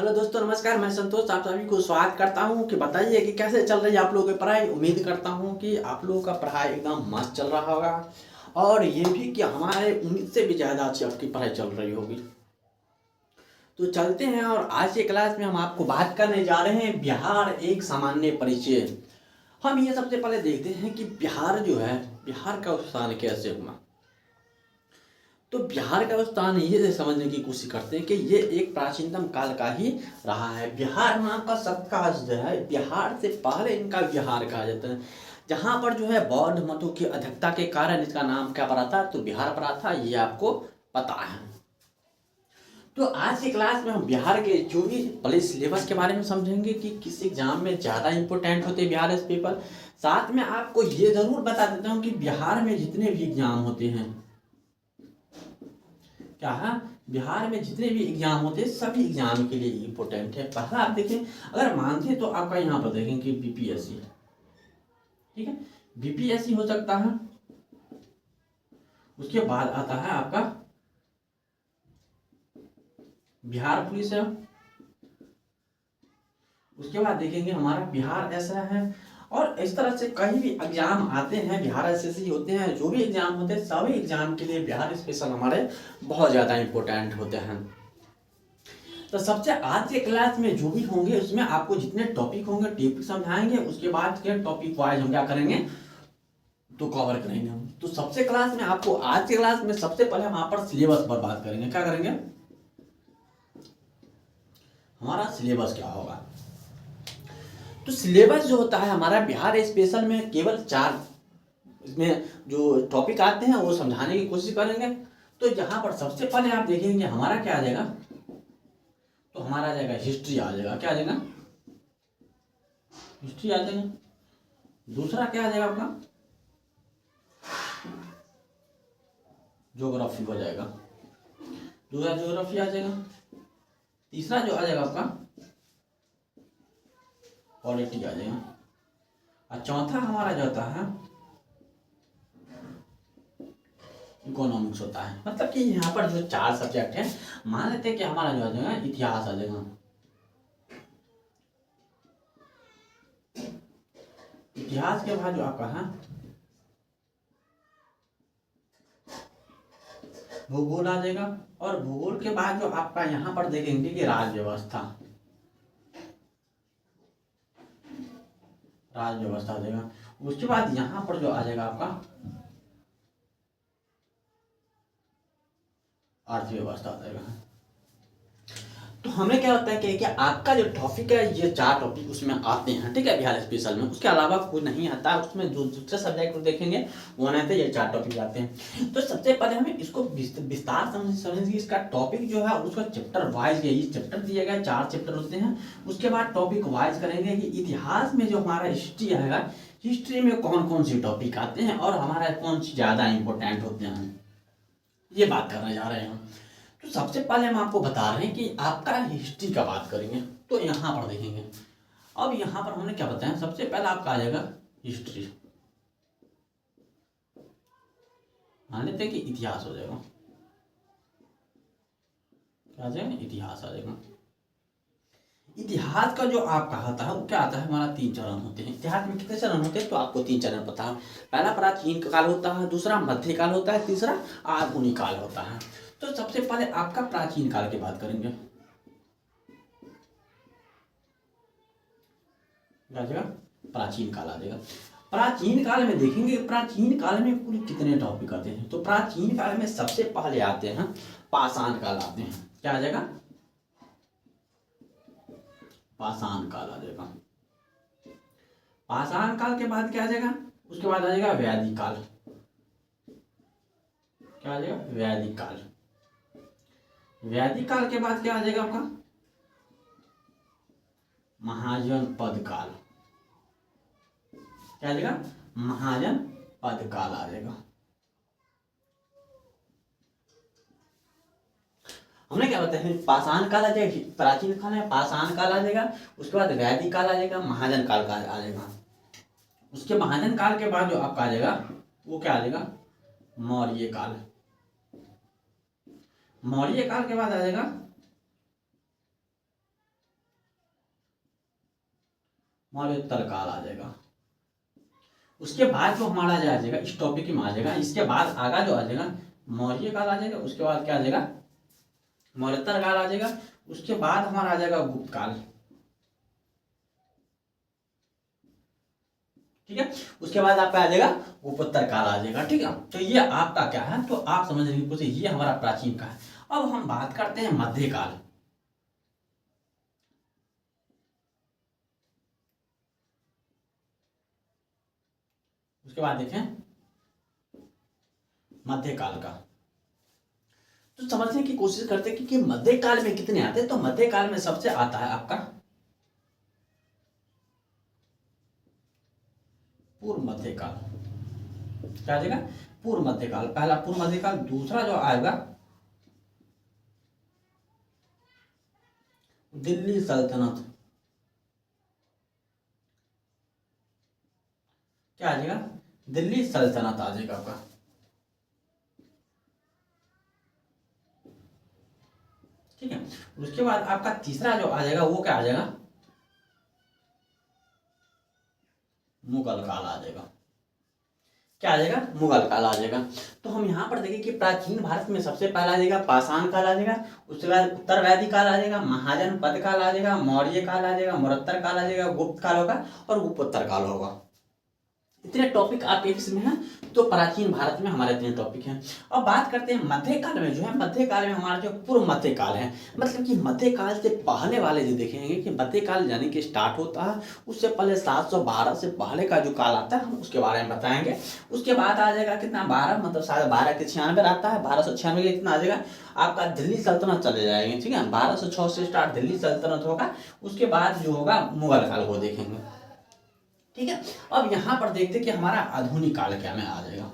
Hello दोस्तों, नमस्कार। मैं संतोष आप सभी को स्वागत करता हूं कि बताइए कि कैसे चल रही है आप लोगों की पढ़ाई। उम्मीद करता हूं कि आप लोगों का पढ़ाई एकदम मस्त चल रहा होगा और ये भी कि हमारे उम्मीद से भी ज़्यादा अच्छी आपकी पढ़ाई चल रही होगी। तो चलते हैं और आज के क्लास में हम आपको बात करने जा रहे हैं बिहार एक सामान्य परिचय। हम ये सबसे पहले देखते हैं कि बिहार जो है, बिहार का उत्थान कैसे हुआ। तो बिहार का स्थान ये समझने की कोशिश करते हैं कि ये एक प्राचीनतम काल का ही रहा है। बिहार नाम का शब्द का जो है, बिहार से पहले इनका बिहार कहा जाता है। जहाँ पर जो है बौद्ध मतों की अधिकता के कारण इसका नाम क्या पड़ा था, तो बिहार पड़ा था। ये आपको पता है। तो आज की क्लास में हम बिहार के जो भी पहले सिलेबस के बारे में समझेंगे कि किस एग्जाम में ज़्यादा इंपॉर्टेंट होते हैं बिहार इस पेपर। साथ में आपको ये ज़रूर बता देता हूँ कि बिहार में जितने भी एग्जाम होते हैं, क्या है, बिहार में जितने भी एग्जाम होते हैं सभी एग्जाम के लिए इम्पोर्टेंट है। पहला आप देखें, अगर मानते हैं तो आपका यहाँ पर देखें कि बीपीएससी, ठीक है, बीपीएससी हो सकता है। उसके बाद आता है आपका बिहार पुलिस है। उसके बाद देखेंगे हमारा बिहार ऐसा है। और इस तरह से कई भी एग्जाम आते हैं, बिहार एसएससी होते हैं, जो भी एग्जाम होते हैं सभी एग्जाम के लिए बिहार स्पेशल हमारे बहुत ज़्यादा इंपॉर्टेंट होते हैं। तो सबसे आज के क्लास में जो भी होंगे उसमें आपको जितने टॉपिक होंगे टॉपिक समझाएंगे। उसके बाद के टॉपिक वाइज हम क्या करेंगे, तो कवर करेंगे हम। तो सबसे क्लास में आपको आज के क्लास में सबसे पहले हम यहाँ पर सिलेबस पर बात करेंगे। क्या करेंगे, हमारा सिलेबस क्या होगा। तो सिलेबस जो होता है हमारा बिहार स्पेशल में केवल 4 इसमें जो टॉपिक आते हैं वो समझाने की कोशिश करेंगे। तो यहाँ पर सबसे पहले आप देखेंगे हमारा क्या आ जाएगा, तो हमारा आ जाएगा हिस्ट्री आ जाएगा। क्या आ जाएगा, हिस्ट्री आ जाएगा। दूसरा क्या आ जाएगा आपका, ज्योग्राफी हो जाएगा। दूसरा ज्योग्राफी आ जाएगा। तीसरा जो आ जाएगा आपका पॉलिटी आ जाएगा। और चौथा हमारा जो होता है इकोनॉमिक्स होता है। मतलब कि यहाँ पर जो 4 सब्जेक्ट है, मान लेते हैं कि हमारा जो आ जाएगा इतिहास आ जाएगा। इतिहास के बाद जो आपका है भूगोल आ जाएगा। और भूगोल के बाद जो आपका यहाँ पर देखेंगे कि राज्य व्यवस्था, राज्य व्यवस्था आ जाएगा। उसके बाद यहाँ पर जो आ जाएगा आपका अर्थव्यवस्था आ जाएगा। तो हमें क्या होता है कि आपका जो टॉपिक है ये 4 टॉपिक उसमें आते हैं, ठीक है, बिहार स्पेशल में। उसके अलावा कोई नहीं आता है। उसमें जो दूसरे सब्जेक्ट को देखेंगे वो आते हैं, ये 4 टॉपिक आते हैं। तो सबसे पहले हमें इसको विस्तार समझेंगे। इसका टॉपिक जो है उसका चैप्टर वाइज, ये चैप्टर दिए गए 4 चैप्टर होते हैं। उसके बाद टॉपिक वाइज करेंगे कि इतिहास में जो हमारा हिस्ट्री आएगा, हिस्ट्री में कौन कौन से टॉपिक आते हैं और हमारा कौन सी ज़्यादा इंपॉर्टेंट होते हैं, ये बात करने जा रहे हैं हम। तो सबसे पहले हम आपको बता रहे हैं कि आपका हिस्ट्री का बात करेंगे। तो यहाँ पर देखेंगे, अब यहाँ पर हमने क्या बताया, सबसे पहला आपका आ जाएगा हिस्ट्री। मान लेते हैं कि इतिहास हो जाएगा। क्या आ जाएगा, इतिहास आ जाएगा। इतिहास का जो आपका होता है वो क्या आता है, हमारा 3 चरण होते हैं। इतिहास में कितने चरण होते हैं, तो आपको 3 चरण पता है। पहला प्राचीन काल होता है, दूसरा मध्यकाल होता है, तीसरा आधुनिक काल होता है। तो सबसे पहले आपका प्राचीन काल की बात करेंगे। क्या जाएगा, प्राचीन काल आ जाएगा। प्राचीन काल में देखेंगे, प्राचीन काल में कुल कितने टॉपिक आते हैं। तो प्राचीन काल में सबसे पहले आते हैं पाषाण काल आते हैं। क्या आ जाएगा, पाषाण काल आ जाएगा। पाषाण काल के बाद क्या आ जाएगा, उसके बाद आ जाएगा वैदिक काल। क्या आ जाएगा, वैदिक काल। वैदिक काल के बाद क्या आ जाएगा आपका, महाजनपद काल। क्या आ जाएगा, महाजनपद काल आ जाएगा। हमने क्या बताया है, पाषाण काल आ जाएगा, प्राचीन काल है, पाषाण काल आ जाएगा। उसके बाद वैदिक काल आ जाएगा, महाजन काल का आ जाएगा। उसके महाजन काल के बाद जो आपका आ जाएगा वो क्या आ जाएगा, मौर्य काल। मौर्य काल के बाद आ जाएगा मौर्योत्तर काल आ जाएगा। उसके बाद जो हमारा आ जाएगा इस टॉपिक में आ जाएगा, इसके बाद आगा जो आ जाएगा मौर्य काल आ जाएगा, उसके बाद क्या आ जाएगा मौर्योत्तर काल आ जाएगा, उसके बाद हमारा आ जाएगा गुप्त काल। ठीक है, उसके बाद आपका आ जाएगा गुप्तोत्तर काल आ जाएगा। ठीक है, तो ये आपका क्या है, तो आप समझने की कोशिश, ये हमारा प्राचीन काल। अब हम बात करते हैं मध्यकाल। उसके बाद देखें मध्यकाल का, तो समझने की कोशिश करते हैं कि मध्यकाल में कितने आते हैं। तो मध्यकाल में सबसे आता है आपका पूर्व मध्यकाल। क्या आ जाएगा पूर्व मध्यकाल, पहला पूर्व मध्यकाल। दूसरा जो आएगा दिल्ली सल्तनत। क्या आ जाएगा दिल्ली सल्तनत आ जाएगा आपका। ठीक है, उसके बाद आपका तीसरा जो आ जाएगा वो क्या आ जाएगा मुगल काल आ जाएगा। क्या आ जाएगा मुगल काल आ जाएगा। तो हम यहाँ पर देखें कि प्राचीन भारत में सबसे पहला आ जाएगा पाषाण काल आ जाएगा, उसके बाद उत्तर वैदिक काल आ जाएगा, महाजनपद काल आ जाएगा, मौर्य काल आ जाएगा, मौर्योत्तर काल आ जाएगा, गुप्त काल होगा और गुप्तोत्तर काल होगा। इतने टॉपिक आपके इसमें हैं। तो प्राचीन भारत में हमारे इतने टॉपिक हैं। अब बात करते हैं मध्यकाल में। जो है मध्यकाल में हमारा जो पूर्व मध्यकाल है, मतलब कि मध्यकाल से पहले वाले जो देखेंगे कि मध्यकाल यानी कि स्टार्ट होता है उससे पहले 712 से पहले का जो काल आता है हम उसके बारे में बताएंगे। उसके बाद आ जाएगा कितना 12, मतलब 12 के 96 आता है, 1296 के कितना आ जाएगा आपका दिल्ली सल्तनत चले जाएंगे। ठीक है, 1206 से स्टार्ट दिल्ली सल्तनत होगा। उसके बाद जो होगा मुगल काल को देखेंगे। ठीक है, अब यहां पर देखते कि हमारा आधुनिक काल क्या में आ जाएगा।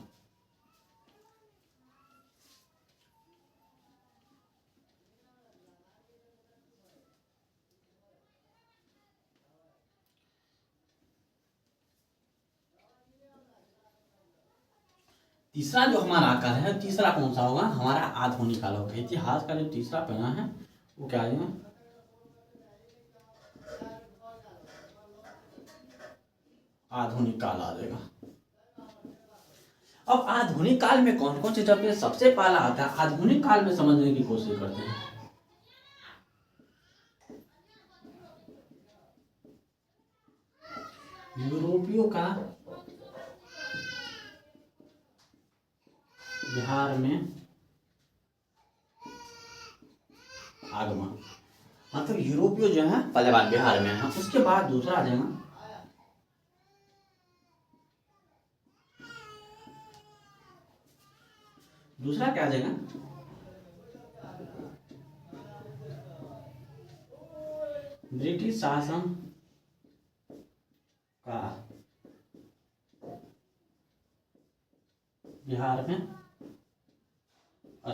तीसरा जो हमारा काल है, तीसरा कौन सा होगा हमारा आधुनिक काल होगा। इतिहास का जो तीसरा पन्ना है वो क्या आ जाएगा आधुनिक काल आ जाएगा। अब आधुनिक काल में कौन कौन से टॉपिक सबसे पहला आता है, आधुनिक काल में समझने की कोशिश करते हैं। यूरोपियों का बिहार में आगमन, मतलब यूरोपियो जो है पहले बार बिहार में है। उसके बाद दूसरा आ जाएगा दूसरा क्या आ जाएगा ब्रिटिश शासन का बिहार में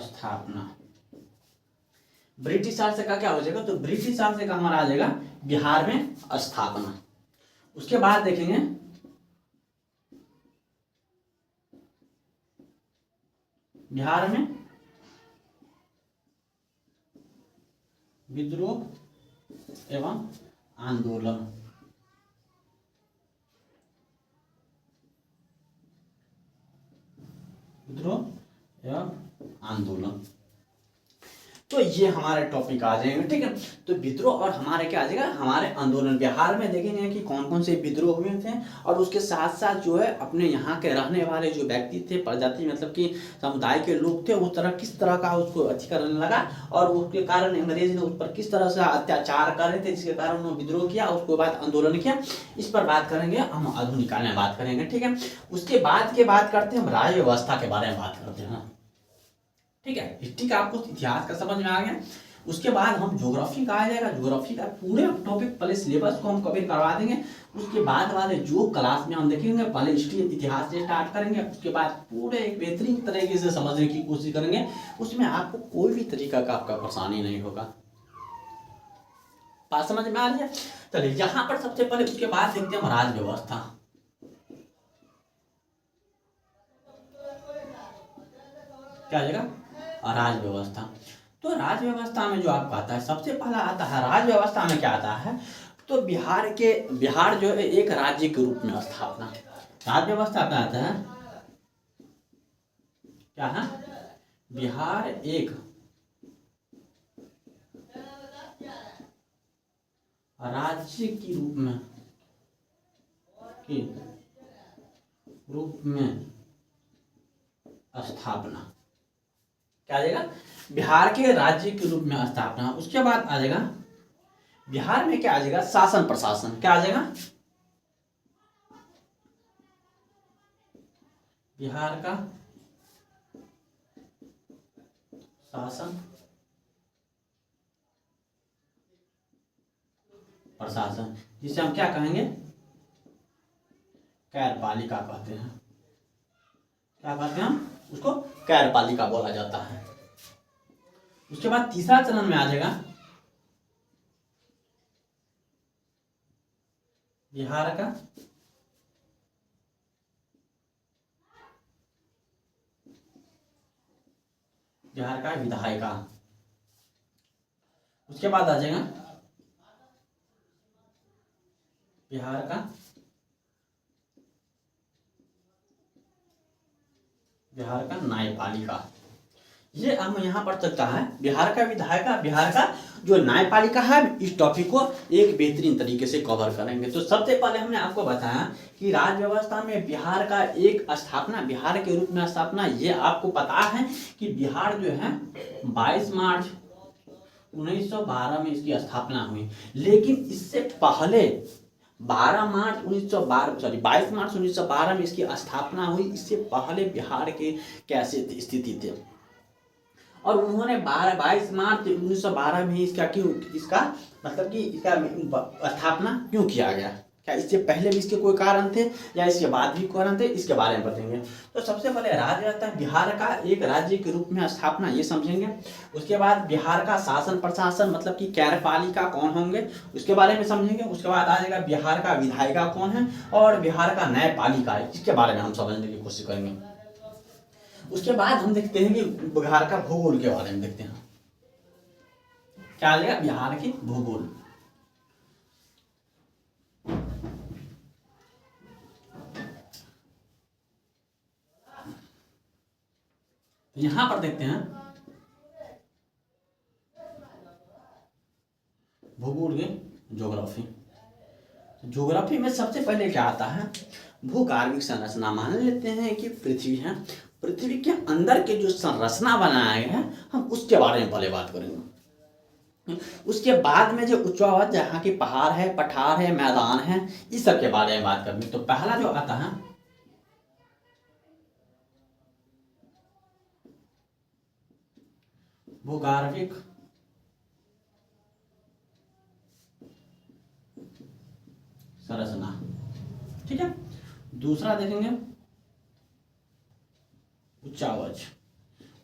स्थापना। ब्रिटिश शासन का क्या हो जाएगा, तो ब्रिटिश शासन का हमारा आ जाएगा बिहार में स्थापना। उसके बाद देखेंगे बिहार में विद्रोह एवं आंदोलन। विद्रोह एवं आंदोलन, तो ये हमारे टॉपिक आ जाएंगे। ठीक है, तो विद्रोह और हमारे क्या आ जाएगा हमारे आंदोलन। बिहार में देखेंगे कि कौन कौन से विद्रोह हुए थे और उसके साथ साथ जो है अपने यहाँ के रहने वाले जो व्यक्ति थे, प्रजाति मतलब कि समुदाय के लोग थे, उस तरह किस तरह का उसको अतिक्रमण लगा और उसके कारण अंग्रेज ने उस पर किस तरह से अत्याचार कर रहे थे, जिसके कारण उन्होंने विद्रोह किया, उसके बाद आंदोलन किया। इस पर बात करेंगे हम, आधुनिक काल में बात करेंगे। ठीक है, उसके बाद की बात करते हैं हम राज्य व्यवस्था के बारे में बात करते हैं। ठीक है, हिस्ट्री का आपको इतिहास का समझ में आ गया। उसके बाद हम ज्योग्राफी का आ जाएगा, ज्योग्राफी का पूरे टॉपिक पहले सिलेबस को हम कवर करवा देंगे। उसके बाद वाले जो क्लास में हम देखेंगे पहले हिस्ट्री इतिहास से स्टार्ट करेंगे, उसके बाद पूरे एक बेहतरीन तरीके से समझने की कोशिश करेंगे। उसमें आपको कोई भी तरीका का आपका परेशानी नहीं होगा। बात समझ में आ रही है। चलिए यहाँ पर सबसे पहले उसके बाद देखते हैं हम राज व्यवस्था। क्या आ जाएगा राज व्यवस्था। तो राज व्यवस्था में जो आपका आता है सबसे पहला आता है राज व्यवस्था में क्या आता है, तो तो बिहार जो है एक राज्य के रूप में स्थापना, राज्य व्यवस्था में आता है क्या है, बिहार एक राज्य के रूप में स्थापना, क्या आ जाएगा, बिहार के राज्य के रूप में स्थापना। उसके बाद आ जाएगा बिहार में क्या आ जाएगा, शासन प्रशासन, क्या आ जाएगा, बिहार का शासन प्रशासन, जिसे हम क्या कहेंगे, कार्यपालिका कहते हैं। क्या कहते हैं हम उसको, कार्यपालिका बोला जाता है। उसके बाद तीसरा चरण में आ जाएगा बिहार का विधायिका। उसके बाद आ जाएगा बिहार का न्यायपालिका। ये हम यहाँ पर सकता है बिहार का विधायिका, बिहार का जो न्यायपालिका है। इस टॉपिक को एक बेहतरीन तरीके से कवर करेंगे। तो सबसे पहले हमने आपको बताया कि राज्य व्यवस्था में बिहार का एक स्थापना, बिहार के रूप में स्थापना। ये आपको पता है कि बिहार जो है 22 मार्च 1912 में इसकी स्थापना हुई, लेकिन इससे पहले 22 मार्च 1912 में इसकी स्थापना हुई। इससे पहले बिहार के कैसे स्थिति थे, और उन्होंने 22 मार्च 1912 में इसका मतलब कि इसका स्थापना क्यों किया गया, क्या इससे पहले भी इसके कोई कारण थे या इसके बाद भी कारण थे, इसके बारे में बताएंगे। तो सबसे पहले राज्य रहता है बिहार का एक राज्य के रूप में स्थापना, ये समझेंगे। उसके बाद बिहार का शासन प्रशासन मतलब कि कार्यपालिका कौन होंगे, उसके बारे में समझेंगे। उसके बाद आ जाएगा बिहार का विधायिका कौन है, और बिहार का न्यायपालिका है, इसके बारे में हम समझने की कोशिश करेंगे। उसके बाद हम देखते हैं कि बिहार का भूगोल के बारे में देखते हैं। क्या आ जाएगा, बिहार की भूगोल। यहां पर देखते हैं भूगोल के ज्योग्राफी। ज्योग्राफी में सबसे पहले क्या आता है, भूकार्विक संरचना। मान लेते हैं कि पृथ्वी है, पृथ्वी के अंदर के जो संरचना बनाया गया है, हम उसके बारे में पहले बात करेंगे। उसके बाद में जो उच्चावत जहाँ की पहाड़ है, पठार है, मैदान है, इस सब के बारे में बात करेंगे। तो पहला जो आता है भूगार्विक संरचना, ठीक है। दूसरा देखेंगे उच्चावच।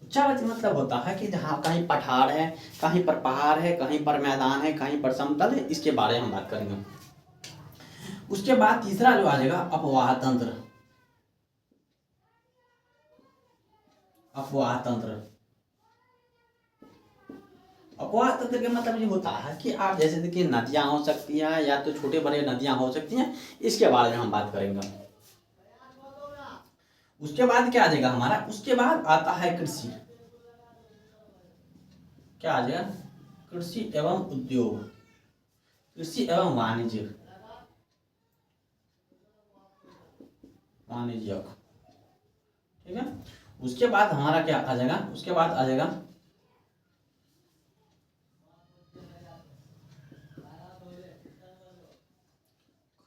उच्चावच मतलब होता है कि जहाँ कहीं पठार है, कहीं पर पहाड़ है, कहीं पर मैदान है, कहीं पर समतल है, इसके बारे में हम बात करेंगे। उसके बाद तीसरा जो आ जाएगा अपवाह तंत्र। अपवाह तंत्र, अपवाह तंत्र का मतलब ये होता है कि आप जैसे देखिए नदियां हो सकती हैं, या तो छोटे बड़े नदियां हो सकती हैं, इसके बारे में हम बात करेंगे। उसके बाद क्या आ जाएगा हमारा, उसके बाद आता है कृषि। क्या आ जाएगा, कृषि एवं उद्योग, कृषि एवं वाणिज्य, वाणिज्यक, ठीक है। उसके बाद हमारा क्या आ जाएगा, उसके बाद आ जाएगा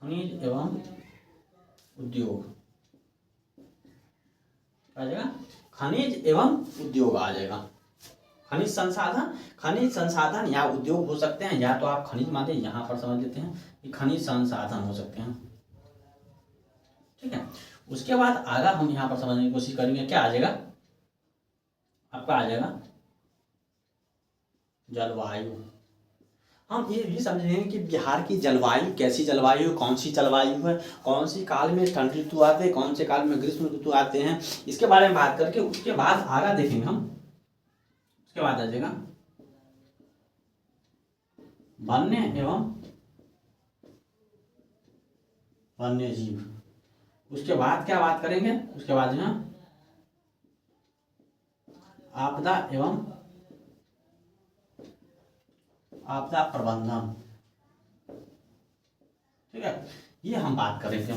खनिज एवं उद्योग। आ जाएगा खनिज एवं उद्योग आ जाएगा। खनिज संसाधन, खनिज संसाधन या उद्योग हो सकते हैं, या तो आप खनिज माने यहाँ पर समझ लेते हैं कि खनिज संसाधन हो सकते हैं, ठीक है। उसके बाद आगे हम यहाँ पर समझने की कोशिश करेंगे। क्या आ जाएगा आपका, आ जाएगा जलवायु। हम ये भी समझेंगे कि बिहार की जलवायु कैसी जलवायु, कौन सी जलवायु है, कौन सी काल में ठंड ऋतु आते हैं, कौन से काल में ग्रीष्म ऋतु आते हैं, इसके बारे में बात करके उसके बाद आगे देखेंगे हम। उसके बाद आ जाएगा वन्य एवं वन्य जीव। उसके बाद क्या बात करेंगे, उसके बाद जो है आपदा एवं आपदा प्रबंधन, ठीक है, ये हम बात करेंगे।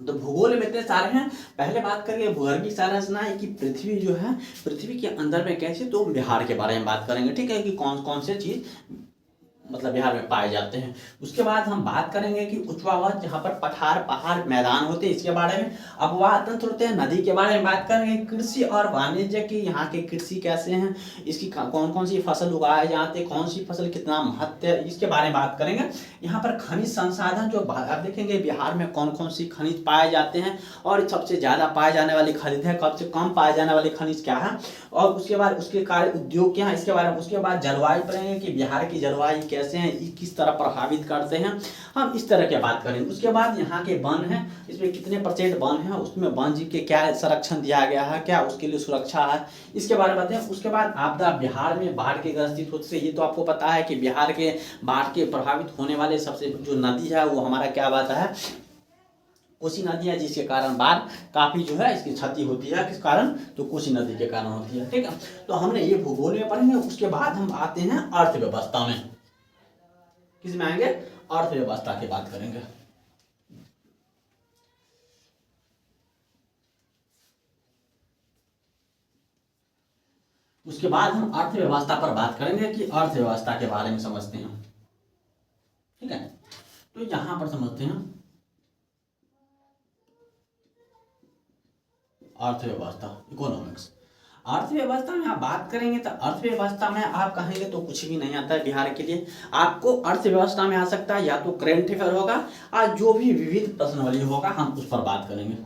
तो भूगोल में इतने सारे हैं। पहले बात करेंगे भूगर्भीय संरचना है कि पृथ्वी जो है, पृथ्वी के अंदर में कैसे, तो बिहार के बारे में बात करेंगे, ठीक है, कि कौन कौन से चीज मतलब बिहार में पाए जाते हैं। उसके बाद हम बात करेंगे कि उच्चवाद जहाँ पर पठार पहाड़ मैदान होते हैं इसके बारे में। अपवाह तंत्र होते हैं, नदी के बारे में बात करेंगे। कृषि और वाणिज्य की, यहाँ के कृषि कैसे हैं, इसकी कौन कौन सी फसल उगाए जाते हैं, कौन सी फसल कितना महत्व है, इसके बारे में बात करेंगे। यहाँ पर खनिज संसाधन जो आप देखेंगे बिहार में कौन कौन सी खनिज पाए जाते हैं और सबसे ज़्यादा पाए जाने वाली खनिज है, कब से कम पाए जाने वाली खनिज क्या है, और उसके बाद उसके कार्य उद्योग क्या है, इसके बारे में। उसके बाद जलवायु पढ़ेंगे कि बिहार की जलवायु कैसे हैं, किस तरह प्रभावित करते हैं, हम इस तरह की बात करेंगे। उसके बाद यहाँ के वन हैं, इसमें कितने % वन है, उसमें वन जीव के क्या संरक्षण दिया गया है, क्या उसके लिए सुरक्षा है, इसके बारे में बताएं। उसके बाद आपदा, बिहार में बाढ़ के ग्रसित होते हैं, ये तो आपको पता है कि बिहार के बाढ़ के प्रभावित होने वाले सबसे जो नदी है वो हमारा क्या बात है, कोसी नदी है, जिसके कारण बाढ़ काफी जो है इसकी क्षति होती है। किस कारण, तो कोसी नदी के कारण होती है, ठीक है। तो हमने ये भूगोल में पढ़ेंगे। उसके बाद हम आते हैं अर्थव्यवस्था में। किस में आएंगे, अर्थव्यवस्था की बात करेंगे। उसके बाद हम अर्थव्यवस्था पर बात करेंगे कि अर्थव्यवस्था के बारे में समझते हैं, ठीक है। तो यहां पर समझते हैं अर्थव्यवस्था, इकोनॉमिक्स। अर्थव्यवस्था में आप बात करेंगे तो अर्थव्यवस्था में आप कहेंगे तो कुछ भी नहीं आता है बिहार के लिए। आपको अर्थव्यवस्था में आ सकता है या तो करेंट अफेयर होगा और जो भी विविध प्रश्नावली होगा हम उस पर बात करेंगे।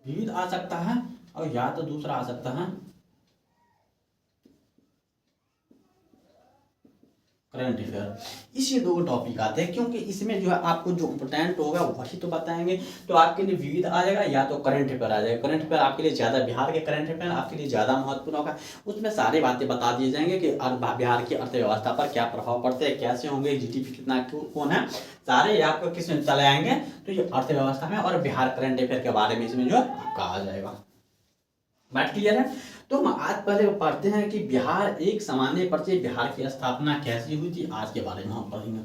विविध आ सकता है और या तो दूसरा आ सकता है करंट अफेयर। इसी दो टॉपिक आते हैं क्योंकि इसमें जो है आपको जो इम्पोर्टेंट होगा वही तो बताएंगे। तो आपके लिए विविध आ जाएगा या तो करंट अफेयर आ जाएगा। करंट अफेयर आपके लिए ज़्यादा, बिहार के करंट अफेयर आपके लिए ज़्यादा महत्वपूर्ण होगा। उसमें सारी बातें बता दिए जाएंगे कि बिहार की अर्थव्यवस्था पर क्या प्रभाव पड़ते हैं, कैसे होंगे, GDP कितना कौन है, सारे आपको किस में चले आएंगे। तो ये अर्थव्यवस्था में और बिहार करंट अफेयर के बारे में इसमें जो आपका आ जाएगा। बात क्लियर है। तो हम आज पहले पढ़ते हैं कि बिहार एक सामान्य परिचय, बिहार की स्थापना कैसी हुई थी, आज के बारे में हम पढ़ेंगे।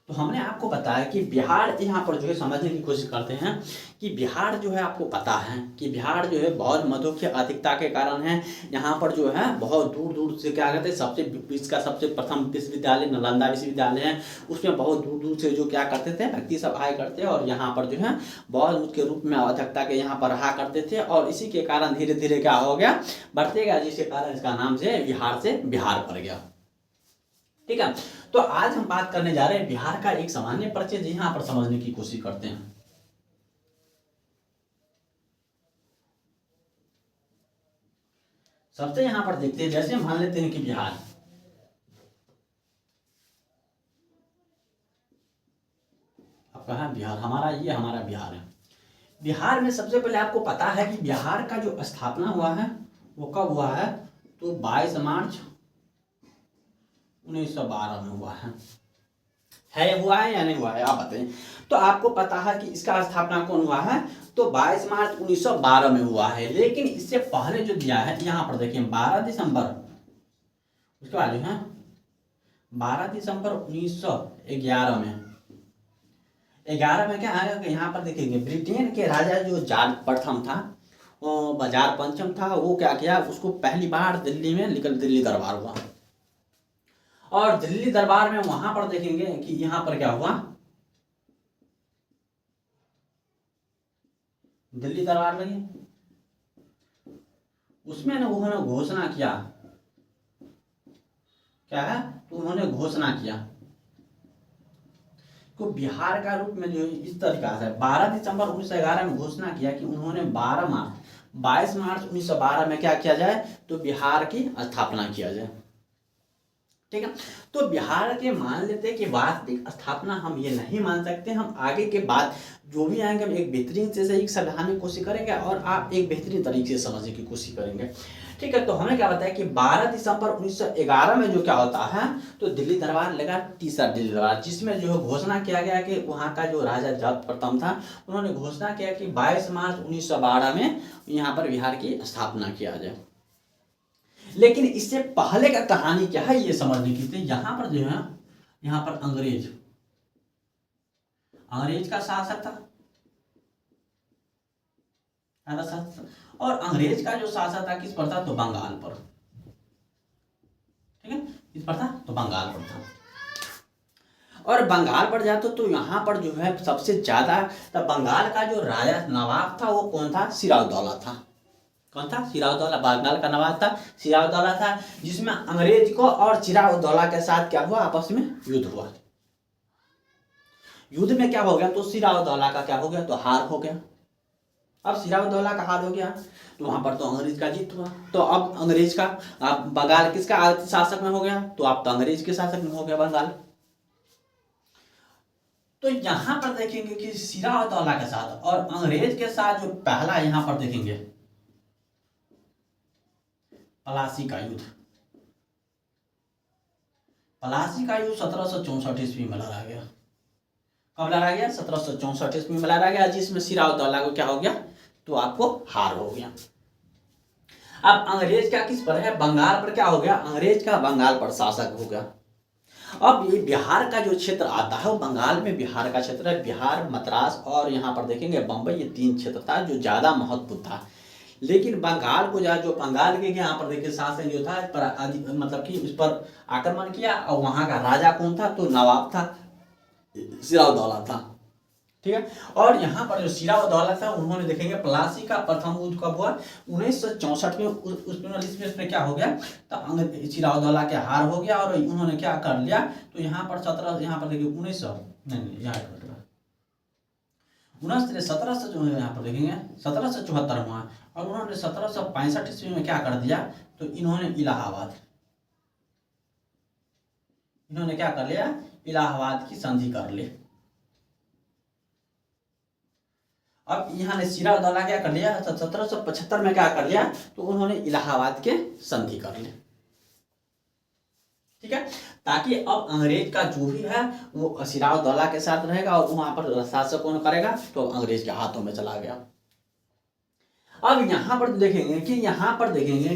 तो हमने आपको बताया कि बिहार, यहाँ पर जो है समझने की कोशिश करते हैं कि बिहार जो है, आपको पता है कि बिहार जो है बौद्ध मतों की अधिकता के कारण है। यहाँ पर जो है बहुत दूर दूर से क्या कहते हैं, इसका सबसे प्रथम विश्वविद्यालय नालंदा विश्वविद्यालय है। उसमें बहुत दूर दूर से जो क्या करते थे, व्यक्ति सब आया करते और यहाँ पर जो है बौद्ध मत के रूप में अधिकता के यहाँ पर रहा करते थे। और इसी के कारण धीरे धीरे क्या हो गया, बढ़ते गया, जिसके कारण इसका नाम से बिहार पड़ गया, ठीक है। तो आज हम बात करने जा रहे हैं बिहार का एक सामान्य परिचय, यहां पर समझने की कोशिश करते हैं। सबसे यहां पर देखते हैं, जैसे मान लेते हैं कि बिहार, अब कहा बिहार हमारा, ये हमारा बिहार है। बिहार में सबसे पहले आपको पता है कि बिहार का जो स्थापना हुआ है वो कब हुआ है, तो 22 मार्च 1912 में हुआ हुआ है या नहीं हुआ है, आप बताएं। तो आपको पता है कि इसका स्थापना कौन हुआ है, तो 22 मार्च 1912 में हुआ है। लेकिन इससे पहले जो दिया है यहाँ पर देखिए 12 दिसंबर, उसके बाद जो है 12 दिसंबर 1911 में, 11 में क्या आएगा, यहाँ पर देखेंगे ब्रिटेन के राजा जो जॉर्ज प्रथम था, वो बाजार पंचम था, वो क्या किया, उसको पहली बार दिल्ली में दिल्ली दरबार हुआ। और दिल्ली दरबार में वहां पर देखेंगे कि यहां पर क्या हुआ, दिल्ली दरबार लगी, उसमें ना उन्होंने घोषणा किया, क्या है, तो उन्होंने घोषणा किया तो बिहार का रूप में जो इस तरीका से 12 दिसंबर 1911 में घोषणा किया कि उन्होंने 22 मार्च 1912 में क्या किया जाए, तो बिहार की स्थापना किया जाए। ठीक है। तो बिहार के मान लेते हैं कि वास्तविक स्थापना हम ये नहीं मान सकते, हम आगे के बाद जो भी आएंगे हम एक बेहतरीन से सही समझाने की कोशिश करेंगे और आप एक बेहतरीन तरीके से समझने की कोशिश करेंगे। ठीक है, तो हमें क्या बताया कि 12 दिसंबर 1911 में जो क्या होता है, तो दिल्ली दरबार लगा, तीसरा दिल्ली दरबार, जिसमें जो घोषणा किया गया कि वहाँ का जो राजा जब प्रथम था उन्होंने घोषणा किया कि 22 मार्च 1912 में यहाँ पर बिहार की स्थापना किया जाए। लेकिन इससे पहले का कहानी क्या है ये समझने की थी। यहाँ पर जो है, यहाँ पर अंग्रेज का शासक था, और अंग्रेज का जो शासक था किस पर था, तो बंगाल पर। ठीक है, किस पर था, तो बंगाल पर था। और बंगाल पर जाते तो यहाँ पर जो है सबसे ज्यादा, तो बंगाल का जो राजा नवाब था वो कौन था, सिराजउद्दौला था। कौन था, सिराजउद्दौला। बंगाल का नवाब था सिराजउद्दौला था, जिसमें अंग्रेज को और सिराजउद्दौला के साथ क्या हुआ, आपस में युद्ध हुआ। युद्ध में क्या हो गया, तो सिराजउद्दौला का क्या हो गया, तो हार हो गया। अब सिराजउद्दौला का हार हो गया तो वहां पर तो अंग्रेज का जीत हुआ। तो अब अंग्रेज का, अब बंगाल किसका शासक में हो गया, तो आप तो अंग्रेज के शासक में हो गया बंगाल। तो यहां पर देखेंगे कि सिराजउद्दौला के साथ और अंग्रेज के साथ जो पहला यहां पर देखेंगे प्लासी का युद्ध। प्लासी का युद्ध 1764 ईस्वी में लड़ा गया। कब लड़ा गया, 1764 ईस्वी में लड़ा गया, जिसमें सिराजउद्दौला को क्या हो गया, तो आपको हार हो गया। अब अंग्रेज का किस पर है, बंगाल पर क्या हो गया, अंग्रेज का बंगाल पर शासक हो गया। अब ये बिहार का जो क्षेत्र आता है वो बंगाल में बिहार का क्षेत्र है, बिहार, मद्रास और यहाँ पर देखेंगे बम्बई, ये 3 क्षेत्र था जो ज्यादा महत्वपूर्ण था। लेकिन बंगाल को जो बंगाल के यहाँ पर देखिए शासन जो था पर मतलब कि उस पर आक्रमण किया, और वहां का राजा कौन था, तो नवाब था, सिराजउद्दौला था। ठीक है, और यहाँ पर जो सिराजउद्दौला था उन्होंने देखेंगे प्लासी का प्रथम युद्ध कब हुआ, 1964 में। उसमें क्या हो गया, तो सिराजउद्दौला के हार हो गया और उन्होंने क्या कर लिया, तो यहाँ पर 17, यहाँ पर देखिए 1900 नहीं यहाँ 1700 जो है यहाँ पर देखेंगे 1774 हुआ, और उन्होंने 1765 ईस्वी में क्या कर दिया, तो इन्होंने क्या कर लिया, इलाहाबाद की संधि कर ली। अब यहाँ ने सिराजउद्दौला क्या कर लिया, 1775 में क्या कर लिया, तो उन्होंने इलाहाबाद के संधि कर ली। ठीक है, ताकि अब अंग्रेज का जो भी है वो सिराजउद्दौला के साथ रहेगा और वहां पर शासक कौन करेगा, तो अंग्रेज के हाथों में चला गया। अब यहाँ पर देखेंगे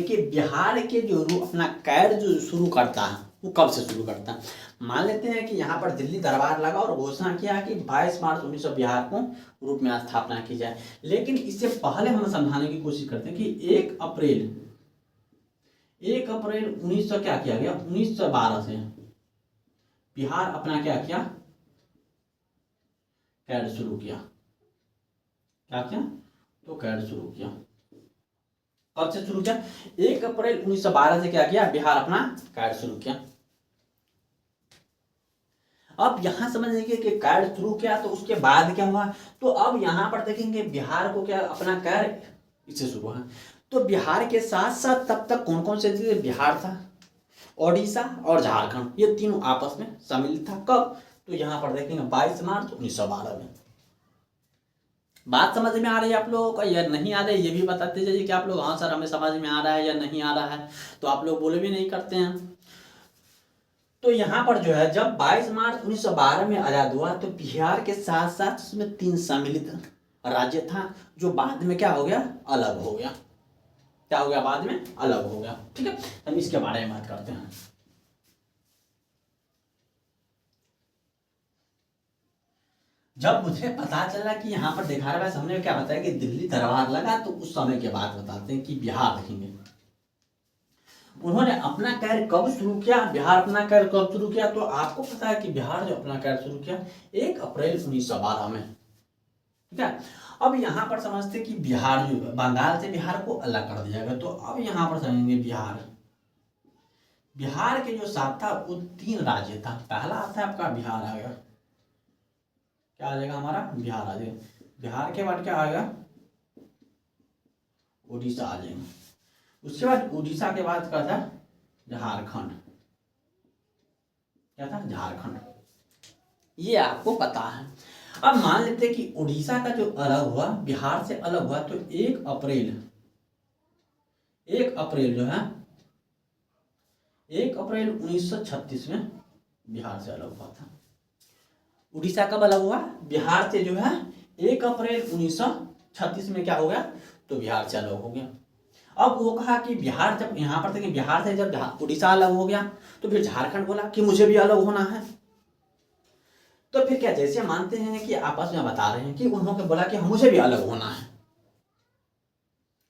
कि बिहार के जो अपना कैद जो शुरू करता है वो कब से शुरू करता है। मान लेते हैं कि यहाँ पर दिल्ली दरबार लगा और घोषणा किया कि 22 मार्च 1900 बिहार को रूप में स्थापना की जाए। लेकिन इससे पहले हम समझाने की कोशिश करते हैं कि 1 अप्रैल 1900 क्या किया गया, 1912 से बिहार अपना क्या किया, कैद शुरू किया। क्या किया, तो कैद शुरू किया। कब से शुरू किया, 1 अप्रैल 1912 से क्या किया, बिहार अपना कैद शुरू किया। अब यहां समझेंगे कि कैद शुरू किया तो उसके बाद क्या हुआ, तो अब यहां पर देखेंगे बिहार को क्या अपना कैद इससे शुरू हुआ। तो बिहार के साथ साथ तब तक कौन कौन से थे, बिहार था, ओडिशा और झारखंड, ये तीनों आपस में सम्मिलित था। कब, तो यहाँ पर देखेंगे 22 मार्च 1912 में। बात समझ में आ रही है आप लोगों को या नहीं आ रही है, ये भी बताते जाइए कि आप लोग, हाँ सर हमें समझ में आ रहा है या नहीं आ रहा है, तो आप लोग बोले भी नहीं करते हैं। तो यहाँ पर जो है जब 22 मार्च 1912 में आजाद हुआ तो बिहार के साथ साथ उसमें 3 सम्मिलित राज्य था, जो बाद में क्या हो गया, अलग हो गया। क्या हो गया, बाद में अलग हो गया। ठीक है, हम इसके बारे में बात करते हैं। जब मुझे पता चला कि यहाँ पर दिखा रहा है, हमने क्या बताया कि दिल्ली दरबार लगा, तो उस समय के बाद बताते हैं कि बिहार रखेंगे। उन्होंने अपना कार्य कब शुरू किया, बिहार अपना कार्य कब शुरू किया, तो आपको पता है कि बिहार जो अपना कार्य शुरू किया 1 अप्रैल 1912 में। ठीक है, अब यहाँ पर समझते कि बिहार जो बंगाल से बिहार को अलग कर दिया गया। तो अब यहाँ पर समझेंगे बिहार के जो साथ था वो 3 राज्य था। पहला आता है आपका बिहार आ गया, क्या आ जाएगा हमारा, बिहार आ जाएगा। बिहार के बाद क्या आएगा, उड़ीसा आ जाएगा। उसके बाद उड़ीसा के बाद क्या था, झारखंड। क्या था, झारखंड, ये आपको पता है। अब मान लेते हैं कि उड़ीसा का जो अलग हुआ, बिहार से अलग हुआ, तो 1 अप्रैल जो है 1 अप्रैल 1936 में बिहार से अलग हुआ था। उड़ीसा कब अलग हुआ, बिहार से जो है 1 अप्रैल 1936 में क्या हो गया, तो बिहार से अलग हो गया। अब वो कहा कि बिहार, जब यहाँ पर थे कि बिहार से जब उड़ीसा अलग हो गया, तो फिर झारखंड बोला कि मुझे भी अलग होना है। तो फिर क्या, जैसे मानते हैं कि आपस में बता रहे हैं कि उन्होंने बोला कि मुझे भी अलग होना है,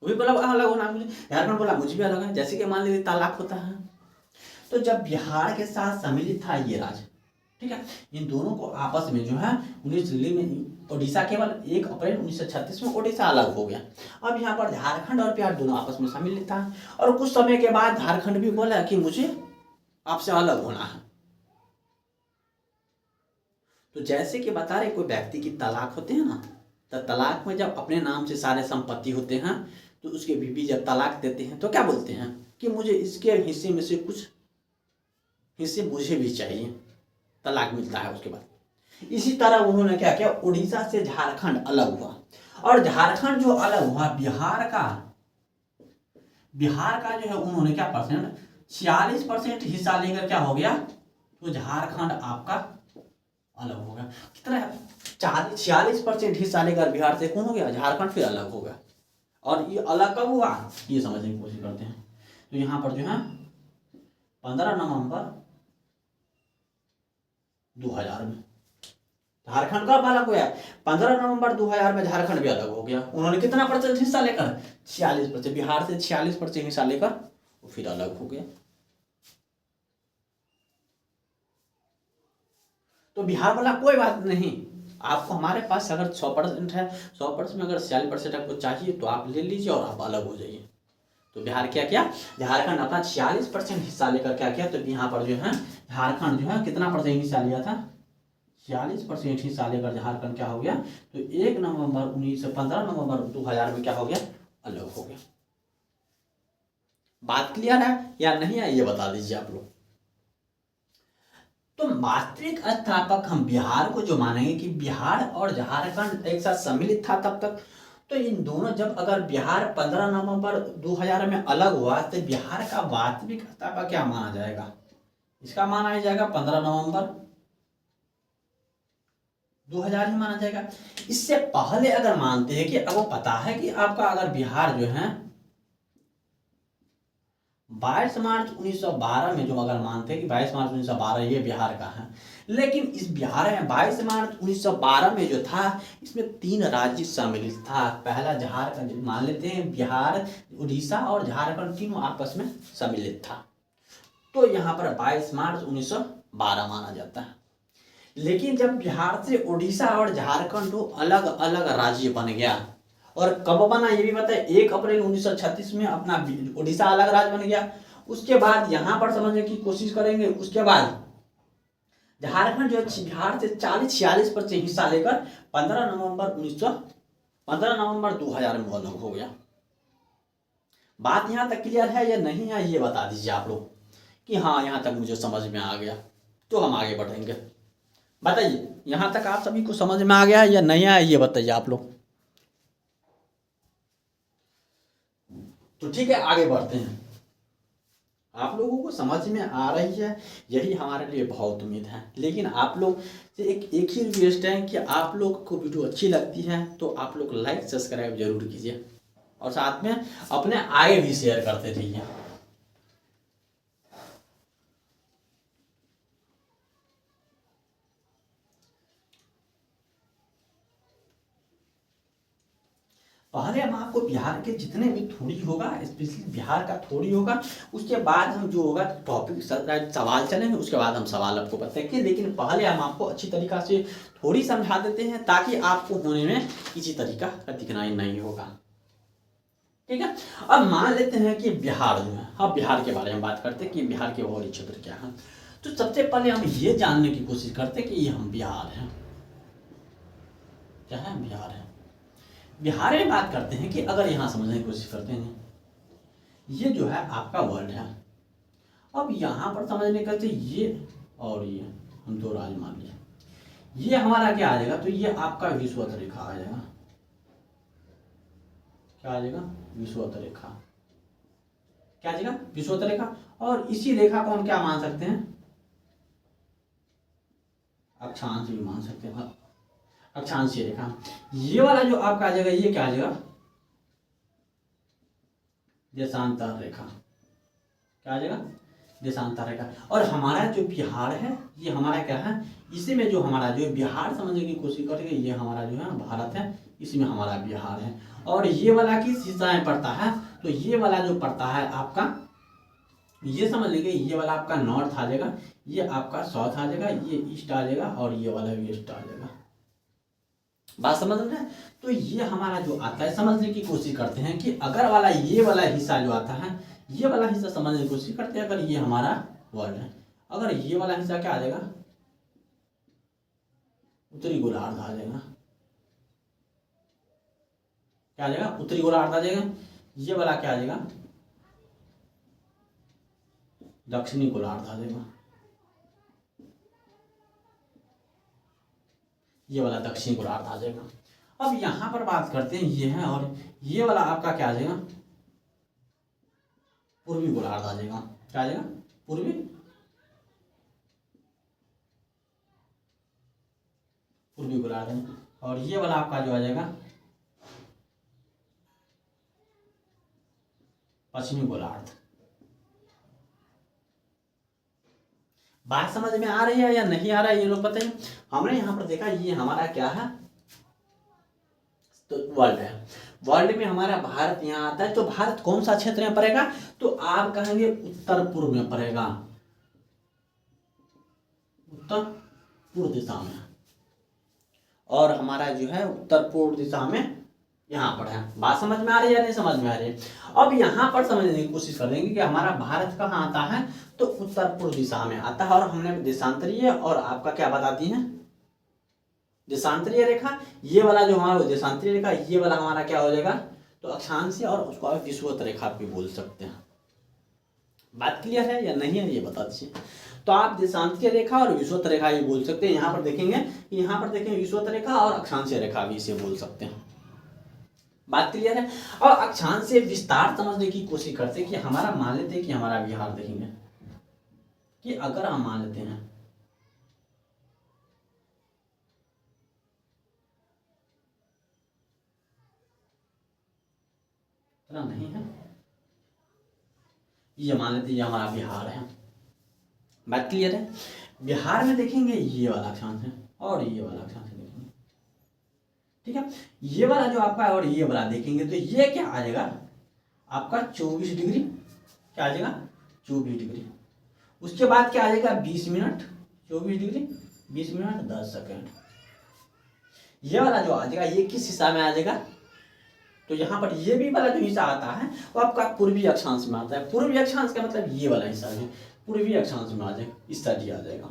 वो भी बोला अलग होना है मुझे, झारखंड बोला मुझे भी अलग है। जैसे कि मान लीजिए तलाक होता है, तो जब बिहार के साथ सम्मिलित था ये राज्य, ठीक है, इन दोनों को आपस में जो है 19 दिल्ली में, उड़ीसा केवल 1 अप्रैल 1936 में उड़ीसा अलग हो गया। अब यहाँ पर झारखंड और बिहार दोनों आपस में सम्मिलित था, और कुछ समय के बाद झारखंड भी बोला कि मुझे आपसे अलग होना है। तो जैसे कि बता रहे, कोई व्यक्ति की तलाक होते हैं ना, तो तलाक में जब अपने नाम से सारे संपत्ति होते हैं, तो उसके बीवी जब तलाक देते हैं तो क्या बोलते हैं कि मुझे इसके हिस्से में से कुछ हिस्से मुझे भी चाहिए, तलाक मिलता है उसके बाद। इसी तरह उन्होंने क्या किया, उड़ीसा से झारखंड अलग हुआ, और झारखंड जो अलग हुआ, बिहार का जो है उन्होंने क्या परसेंट, 46% हिस्सा लेकर क्या हो गया, तो झारखंड आपका अलग हो गया। कितना है, 46% हिस्सा लेकर बिहार से कौन हो गया, झारखंड फिर अलग हो गया। और ये अलग कब हुआ, ये समझने की कोशिश करते हैं। तो यहाँ पर जो है 15 नवंबर 2000 में झारखंड कब अलग हुआ, 15 नवंबर 2000 में झारखंड भी अलग हो गया। उन्होंने कितना % हिस्सा लेकर, 46%, बिहार से 46% हिस्सा लेकर वो फिर अलग हो गया। तो बिहार बोला कोई बात नहीं, आपको हमारे पास अगर 100% है, 100% में अगर 46% आपको चाहिए तो आप ले लीजिए और आप अलग हो जाइए। तो बिहार क्या किया, झारखंड अपना 46% हिस्सा लेकर क्या किया, तो यहाँ पर जो है झारखंड जो है कितना % हिस्सा लिया था, 46% हिस्सा लेकर झारखंड क्या हो गया, तो 15 नवंबर 2000 में क्या हो गया, अलग हो गया। बात क्लियर है या नहीं है, ये बता दीजिए आप लोग। तो वास्तविक स्थापक हम बिहार को जो मानेंगे कि बिहार और झारखंड एक साथ सम्मिलित था तब तक, तो इन दोनों, जब अगर बिहार 15 नवंबर 2000 में अलग हुआ, तो बिहार का वास्तविक स्थापक क्या माना जाएगा, इसका माना जाएगा 15 नवंबर 2000 ही माना जाएगा। इससे पहले अगर मानते हैं कि अब वो पता है कि आपका अगर बिहार जो है 22 मार्च 1912 में, जो अगर मानते हैं कि 22 मार्च 1912 ये बिहार का है, लेकिन इस बिहार में 22 मार्च 1912 में जो था, इसमें 3 राज्य सम्मिलित था। पहला झारखंड, मान लेते हैं बिहार, उड़ीसा और झारखंड तीनों आपस में सम्मिलित था, तो यहाँ पर 22 मार्च 1912 माना जाता है। लेकिन जब बिहार से उड़ीसा और झारखंड दो अलग अलग राज्य बन गया, और कब बना ये भी बताए, 1 अप्रैल 1936 में अपना उड़ीसा अलग राज्य बन गया। उसके बाद यहाँ पर समझने की कोशिश करेंगे, उसके बाद झारखंड जो है बिहार से 46% हिस्सा लेकर 15 नवंबर 2000 में अलग हो गया। बात यहाँ तक क्लियर है या नहीं है, ये बता दीजिए आप लोग कि हाँ यहाँ तक मुझे समझ में आ गया, तो हम आगे बढ़ेंगे। बताइए यहाँ तक आप सभी को समझ में आ गया है या नहीं आया, ये बताइए आप लोग। तो ठीक है, आगे बढ़ते हैं। आप लोगों को समझ में आ रही है, यही हमारे लिए बहुत उम्मीद है। लेकिन आप लोग से एक ही रिक्वेस्ट है कि आप लोग को वीडियो अच्छी लगती है तो आप लोग लाइक सब्सक्राइब जरूर कीजिए, और साथ में अपने आगे भी शेयर करते रहिए। पहले हम आपको बिहार के जितने भी थोड़ी होगा, स्पेशली बिहार का थोड़ी होगा, उसके बाद हम जो होगा टॉपिक सवाल चलेंगे, उसके बाद हम सवाल आपको बताएंगे। लेकिन पहले हम आपको अच्छी तरीक़ा से थोड़ी समझा देते हैं, ताकि आपको होने में किसी तरीका का दिखनाई नहीं होगा। ठीक है, अब मान लेते हैं कि बिहार जो है, हम बिहार के बारे में बात करते हैं कि बिहार के भौगोलिक क्षेत्र क्या है। तो सबसे पहले हम ये जानने की कोशिश करते हैं कि ये हम बिहार हैं, क्या है, बिहार है। बिहार में बात करते हैं कि अगर यहाँ समझने की कोशिश करते हैं, ये जो है आपका वर्ल्ड है। अब यहाँ पर समझने का, ये और ये हम 2 राज्य मान लिए। ये हमारा क्या आ जाएगा, तो ये आपका विषुवत रेखा आ जाएगा। क्या आ जाएगा, विषुवत रेखा। क्या आ जाएगा, विषुवत रेखा। और इसी रेखा को हम क्या मान सकते हैं, अक्षांश भी मान सकते हैं, अक्षांशीय रेखा। ये वाला जो आपका आ जाएगा, ये क्या आ जाएगा, देशांतर रेखा। क्या आ जाएगा, देशांतर रेखा। और हमारा जो बिहार है, ये हमारा क्या है, इसी में जो हमारा जो बिहार समझने की कोशिश करेंगे, ये हमारा जो है भारत है, इसमें हमारा बिहार है। और ये वाला किस हिस्सा में पड़ता है, तो ये वाला जो पड़ता है आपका, ये समझ लीजिए, ये वाला आपका नॉर्थ आ जाएगा, ये आपका साउथ आ जाएगा, ये ईस्ट आ जाएगा, और ये वाला वेस्ट आ जाएगा। बात समझ रहे हैं। तो ये हमारा जो आता है, समझने की कोशिश करते हैं कि अगर वाला ये वाला हिस्सा जो आता है, ये वाला हिस्सा समझने की कोशिश करते हैं। अगर ये हमारा वर्ल्ड है, अगर ये वाला हिस्सा क्या आ जाएगा, उत्तरी गोलार्ध आ जाएगा। क्या आ जाएगा, उत्तरी गोलार्ध आ जाएगा। ये वाला क्या आ जाएगा, दक्षिणी गोलार्ध आ जाएगा। ये वाला दक्षिणी गोलार्ध आ जाएगा। अब यहां पर बात करते हैं, ये है, और ये वाला आपका क्या आ जाएगा, पूर्वी गोलार्ध आ जाएगा। क्या आ जाएगा, पूर्वी गोलार्ध। और ये वाला आपका जो आ जाएगा, पश्चिमी गोलार्ध। बात समझ में आ रही है या नहीं आ रहा है, ये लोग बताइए। हमने यहाँ पर देखा, ये हमारा क्या है, तो वर्ल्ड है। वर्ल्ड में हमारा भारत यहाँ आता है। तो भारत कौन सा क्षेत्र में पड़ेगा, तो आप कहेंगे उत्तर पूर्व में पड़ेगा, उत्तर पूर्व दिशा में। और हमारा जो है उत्तर पूर्व दिशा में यहाँ पर है। बात समझ में आ रही है या नहीं समझ में आ रही है। अब यहाँ पर समझने की कोशिश करेंगे कि हमारा भारत कहाँ आता है, तो उत्तर पूर्व दिशा में आता है। और हमने देशांतरीय और आपका क्या बताती है, देशांतरीय रेखा। ये वाला जो हमारा देशांतरीय रेखा, ये वाला हमारा क्या हो जाएगा, तो अक्षांशीय, और उसको आप विषुवत रेखा भी बोल सकते हैं। बात क्लियर है या नहीं है, ये बता दीजिए। तो आप देशांतरीय रेखा और विषुवत रेखा ये बोल सकते हैं। यहाँ पर देखेंगे, यहाँ पर देखेंगे विषुवत रेखा और अक्षांशीय रेखा भी इसे बोल सकते हैं। बात क्लियर है। और अक्षांश से विस्तार समझने की कोशिश करते हैं कि हमारा मान लेते हैं कि हमारा बिहार देखेंगे, कि अगर हम मान लेते हैं नहीं है, ये मान लेते हैं ये हमारा बिहार है। बात क्लियर है। बिहार में देखेंगे ये वाला अक्षांश है और ये वाला अक्षांश देखेंगे, ठीक है। ये वाला जो आपका और ये वाला देखेंगे, तो ये क्या आ जाएगा आपका 24 डिग्री। क्या आ जाएगा, 24 डिग्री। उसके बाद क्या आ जाएगा 20 मिनट, 24 डिग्री 20 मिनट 10 सेकेंड। ये वाला जो आ जाएगा, ये किस हिस्सा में आ जाएगा, तो यहाँ पर ये भी वाला जो हिस्सा आता है वो आपका पूर्वी अक्षांश में आता है। पूर्वी अक्षांश का मतलब ये वाला हिस्सा है, पूर्वी अक्षांश में आ जाएगा, इस साइड आ जाएगा।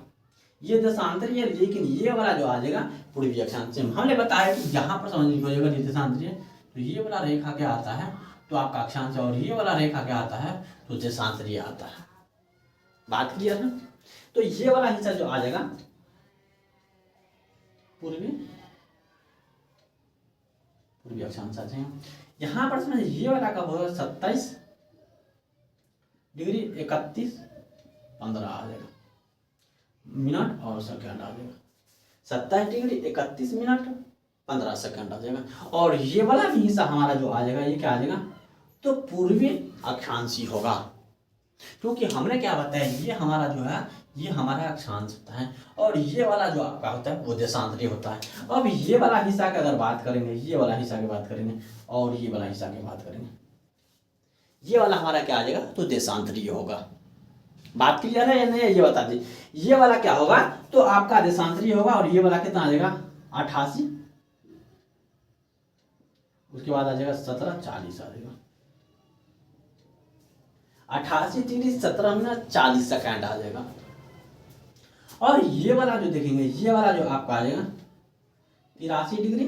ये देशांतरीय है, लेकिन ये वाला जो आ जाएगा पूर्वी अक्षांश से। हमने बताया कि यहाँ पर समझ हो जाएगा देशांतरीय, तो ये वाला रेखा क्या आता है, तो आपका अक्षांश, और ये वाला रेखा क्या आता है, तो देशांतरीय आता है। बात क्लियर है। तो ये वाला हिस्सा जो आ जाएगा पूर्वी अक्षांश आ जाएगा। यहाँ पर समझ ये वाला कब होगा 27 डिग्री 31 15 आ जाएगा मिनट और सेकंड आ जाएगा। 27 डिग्री 31 मिनट 15 सेकंड आ जाएगा। और ये वाला भी हिस्सा हमारा जो आ जाएगा, ये क्या आ जाएगा, तो पूर्वी अक्षांशी होगा। क्योंकि हमने क्या बताया, ये हमारा जो है ये हमारा अक्षांश होता है, और ये वाला जो आपका होता है वो देशांतरीय होता है। अब ये वाला हिस्सा की अगर बात करेंगे, ये वाला हिस्सा की बात करेंगे, और ये वाला हिस्सा की बात करेंगे, ये वाला हमारा क्या आ जाएगा, तो देशांतरीय होगा। बात क्लियर है या नहीं, ये बता दीजिए। ये वाला क्या होगा, तो आपका देशांतरीय होगा। और ये वाला कितना आ जाएगा 88, उसके बाद आ जाएगा 17:40 आ जाएगा। 88 डिग्री 17 मिनट 40 सेकंड आ जाएगा। और ये वाला जो देखेंगे, ये वाला जो आपका आ जाएगा 83 डिग्री,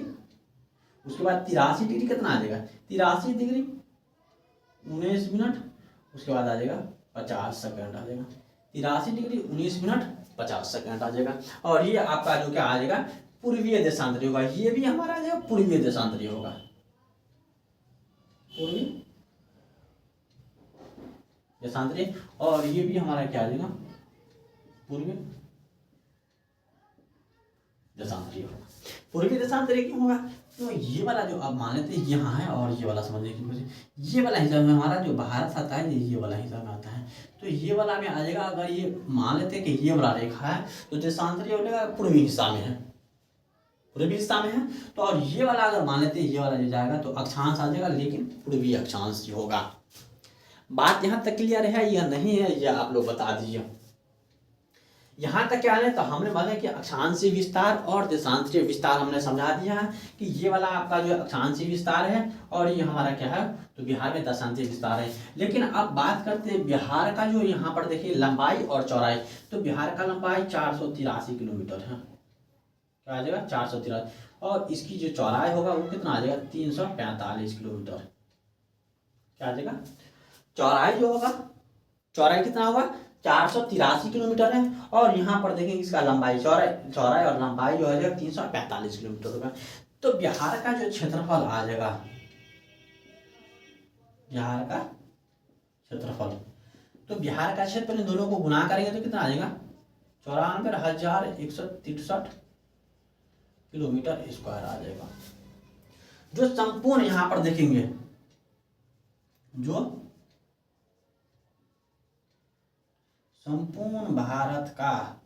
उसके बाद 83 डिग्री कितना आ जाएगा, 83 डिग्री 19 मिनट, उसके बाद आ जाएगा 50 सेकंड आ जाएगा। 83 डिग्री 19 मिनट 50 सेकंड आ जाएगा। और ये आपका जो क्या आ जाएगा, पूर्वीय देशांतरी होगा। ये भी हमारा आ जाएगा पूर्वीय देशांतरी होगा, पूर्वी देशांतरी। और ये भी हमारा क्या आ जाएगा, पूर्वी देशांतरी होगा। पूर्वी देशांतरी क्यों होगा, तो ये वाला जो अब मान लेते हैं यहाँ है, और ये वाला समझने की कोशिश, ये वाला हिस्सा में हमारा जो भारत आता है, ये वाला हिस्सा में आता है, तो ये वाला में आ जाएगा। अगर ये मान लेते हैं कि ये वाला रेखा है, तो देशांतरी हो जाएगा पूर्वी हिस्सा में है, पूर्वी हिस्सा में है। तो और ये वाला अगर मान लेते हैं, ये वाला जो जाएगा तो अक्षांश आ जाएगा, लेकिन पूर्वी अक्षांश होगा। बात यहाँ तक क्लियर है या नहीं है, यह आप लोग बता दीजिए। यहाँ तक क्या है, तो हमने बोला कि अक्षांशीय विस्तार और देशांतरीय विस्तार हमने समझा दिया है कि ये वाला आपका जो अक्षांशीय विस्तार है, और ये हमारा क्या है, तो बिहार में देशांतरीय विस्तार है। लेकिन अब बात करते हैं बिहार का, जो यहाँ पर देखिए लंबाई और चौड़ाई, तो बिहार का लंबाई 483 किलोमीटर है, क्या आ जाएगा 483, और इसकी जो चौड़ाई होगा वो कितना आ जाएगा 345 किलोमीटर, क्या आ जाएगा चौड़ाई जो होगा, चौड़ाई कितना होगा 483 किलोमीटर है। और यहाँ पर देखेंगे इसका लंबाई, चौड़ाई और लंबाई जो है 345 किलोमीटर होगा। तो बिहार का जो क्षेत्रफल आ जाएगा, बिहार का क्षेत्रफल, तो बिहार का क्षेत्रफल इन दोनों को गुना करेंगे तो कितना आ जाएगा 94,163 किलोमीटर स्क्वायर आ जाएगा। जो संपूर्ण यहाँ पर देखेंगे, जो संपूर्ण भारत का,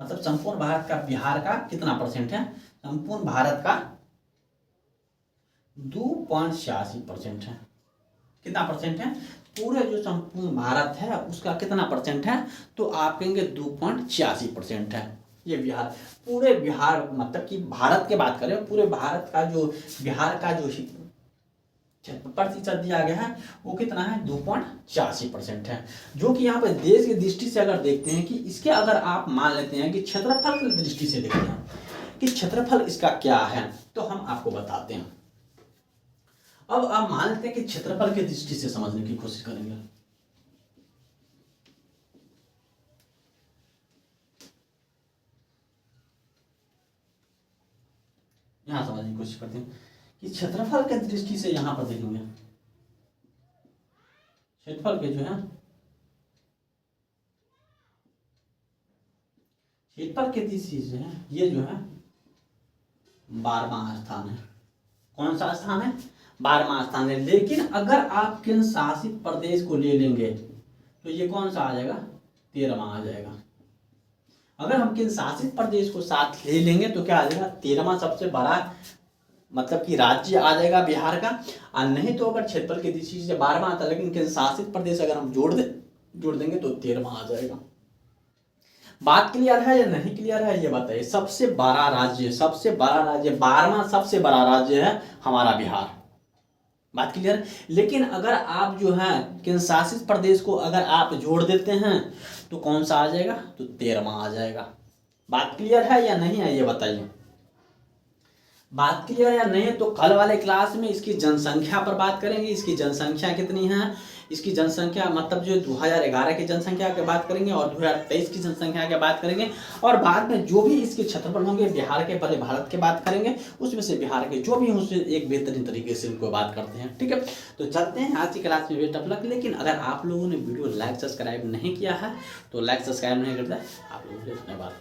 मतलब संपूर्ण भारत का बिहार का कितना परसेंट है, संपूर्ण भारत का 2.86% है। कितना परसेंट है, पूरे जो संपूर्ण भारत है उसका कितना परसेंट है, तो आप कहेंगे 2.86% है ये बिहार। पूरे बिहार मतलब कि भारत के बात करें, पूरे भारत का जो बिहार का जो प्रतिशत दिया गया है वो कितना है 2.86% है। जो कि यहाँ पर देश की दृष्टि से अगर देखते हैं कि इसके, अगर आप मान लेते हैं कि क्षेत्रफल की दृष्टि से देखते हैं कि क्षेत्रफल इसका क्या है, तो हम आपको बताते हैं। अब आप मान लेते हैं कि क्षेत्रफल की दृष्टि से समझने की कोशिश करेंगे। यहां समझने की कोशिश करते हैं कि क्षेत्रफल के दृष्टि से यहां पर देखेंगे, क्षेत्रफल के जो है, क्षेत्रफल के दृष्टि से है, ये जो है 12वां स्थान है। कौन सा स्थान है, 12वां स्थान है। लेकिन अगर आप केंद्र शासित प्रदेश को ले लेंगे तो ये कौन सा आ जाएगा 13वां आ जाएगा। अगर हम केंद्र शासित प्रदेश को साथ ले लेंगे तो क्या आ जाएगा 13वां सबसे बड़ा मतलब कि राज्य आ जाएगा बिहार का। और नहीं तो अगर क्षेत्रफल की दृष्टि से 12वां आता, लेकिन केंद्र शासित प्रदेश अगर हम जोड़ देंगे तो 13वां आ जाएगा। बात क्लियर है या नहीं क्लियर है ये बताइए। सबसे बड़ा राज्य 12वां सबसे बड़ा राज्य है हमारा बिहार। बात क्लियर। लेकिन अगर आप जो है केंद्र शासित प्रदेश को अगर आप जोड़ देते हैं तो कौन सा आ जाएगा, तो 13वां आ जाएगा। बात क्लियर है या नहीं है ये बताइए। बात क्लियर या नहीं है तो कल वाले क्लास में इसकी जनसंख्या पर बात करेंगे। इसकी जनसंख्या कितनी है, इसकी जनसंख्या मतलब जो 2011 की जनसंख्या की बात करेंगे और 2023 की जनसंख्या की बात करेंगे। और बाद में जो भी इसके क्षेत्रफल होंगे बिहार के, पहले भारत के बात करेंगे, उसमें से बिहार के जो भी हैं उससे एक बेहतरीन तरीके से उनको बात करते हैं। ठीक है, तो चलते हैं आज की क्लास में। Best of luck. लेकिन अगर आप लोगों ने वीडियो लाइक सब्सक्राइब नहीं किया है तो लाइक सब्सक्राइब नहीं करता है आप लोगों के लिए धन्यवाद।